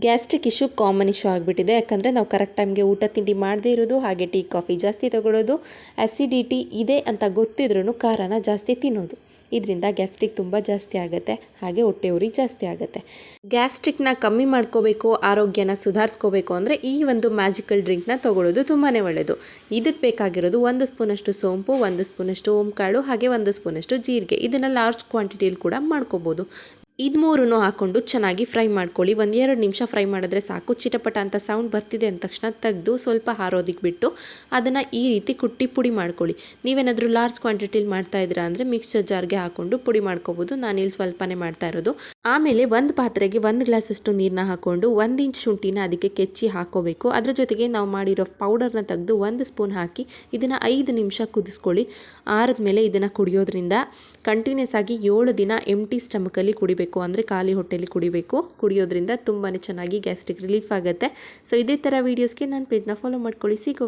Gastric issue common issue ಆಗಿಬಿಟ್ಟಿದೆ. ಯಾಕಂದರೆ ನಾವು ಕರೆಕ್ಟ್ ಟೈಮ್ಗೆ ಊಟ ತಿಂಡಿ ಮಾಡದೇ ಇರೋದು, ಹಾಗೆ ಟೀ ಕಾಫಿ ಜಾಸ್ತಿ ತಗೊಳ್ಳೋದು, ಆ್ಯಸಿಡಿಟಿ ಇದೆ ಅಂತ ಗೊತ್ತಿದ್ರೂ ಖಾರನ ಜಾಸ್ತಿ ತಿನ್ನೋದು. ಇದರಿಂದ ಗ್ಯಾಸ್ಟ್ರಿಕ್ ತುಂಬ ಜಾಸ್ತಿ ಆಗುತ್ತೆ, ಹಾಗೆ ಹೊಟ್ಟೆ ಉರಿ ಜಾಸ್ತಿ ಆಗುತ್ತೆ. ಗ್ಯಾಸ್ಟ್ರಿಕ್ನ ಕಮ್ಮಿ ಮಾಡ್ಕೋಬೇಕು, ಆರೋಗ್ಯನ ಸುಧಾರಿಸ್ಕೋಬೇಕು ಅಂದರೆ ಈ ಒಂದು ಮ್ಯಾಜಿಕಲ್ ಡ್ರಿಂಕ್ನ ತೊಗೊಳ್ಳೋದು ತುಂಬಾ ಒಳ್ಳೆಯದು. ಇದಕ್ಕೆ ಬೇಕಾಗಿರೋದು 1 ಸ್ಪೂನಷ್ಟು ಸೋಂಪು, 1 ಸ್ಪೂನಷ್ಟು ಓಂಕಾಳು, ಹಾಗೆ 1 ಸ್ಪೂನಷ್ಟು ಜೀರಿಗೆ. ಇದನ್ನು ಲಾರ್ಜ್ ಕ್ವಾಂಟಿಟಿಯಲ್ಲಿ ಕೂಡ ಮಾಡ್ಕೋಬೋದು. ಇದು ಮೂರನ್ನು ಹಾಕ್ಕೊಂಡು ಚೆನ್ನಾಗಿ ಫ್ರೈ ಮಾಡ್ಕೊಳ್ಳಿ. 1-2 ನಿಮಿಷ ಫ್ರೈ ಮಾಡಿದ್ರೆ ಸಾಕು. ಚಿಟಪಟ ಅಂತ ಸೌಂಡ್ ಬರ್ತಿದೆ ಅಂದ ತಕ್ಷಣ ತೆಗೆದು ಸ್ವಲ್ಪ ಹಾರೋದಕ್ಕೆ ಬಿಟ್ಟು ಅದನ್ನು ಈ ರೀತಿ ಕುಟ್ಟಿ ಪುಡಿ ಮಾಡ್ಕೊಳ್ಳಿ. ನೀವೇನಾದರೂ ಲಾರ್ಜ್ ಕ್ವಾಂಟಿಟಿಲಿ ಮಾಡ್ತಾ ಇದ್ದೀರಾ ಅಂದರೆ ಮಿಕ್ಸರ್ ಜಾರ್ಗೆ ಹಾಕ್ಕೊಂಡು ಪುಡಿ ಮಾಡ್ಕೋಬೋದು. ನಾನಿಲ್ಲಿ ಸ್ವಲ್ಪನೇ ಮಾಡ್ತಾ ಇರೋದು. ಆಮೇಲೆ ಒಂದು ಪಾತ್ರೆಗೆ 1 ಗ್ಲಾಸಷ್ಟು ನೀರನ್ನ ಹಾಕ್ಕೊಂಡು 1 ಇಂಚ್ ಶುಂಠಿನ ಅದಕ್ಕೆ ಕೆಚ್ಚಿ ಹಾಕೋಬೇಕು. ಅದ್ರ ಜೊತೆಗೆ ನಾವು ಮಾಡಿರೋ ಪೌಡರ್ನ ತೆಗೆದು 1 ಸ್ಪೂನ್ ಹಾಕಿ ಇದನ್ನು 5 ನಿಮಿಷ ಕುದಿಸ್ಕೊಳ್ಳಿ. ಆರಿದ್ಮೇಲೆ ಇದನ್ನು ಕುಡಿಯೋದ್ರಿಂದ ಕಂಟಿನ್ಯೂಸ್ ಆಗಿ 7 ದಿನ ಎಂಟಿ ಸ್ಟಮಕಲ್ಲಿ ಕುಡಿಬೇಕು. ಅಂದರೆ ಖಾಲಿ ಹೊಟ್ಟೆಲಿ ಕುಡಿಯೋದ್ರಿಂದ ತುಂಬಾ ಚೆನ್ನಾಗಿ ಗ್ಯಾಸ್ಟ್ರಿಕ್ ರಿಲೀಫ್ ಆಗುತ್ತೆ. ಸೊ ಇದೇ ಥರ ವೀಡಿಯೋಸ್ಗೆ ನನ್ನ ಪೇಜ್ನ ಫಾಲೋ ಮಾಡ್ಕೊಳ್ಳಿ. ಸಿಗುವ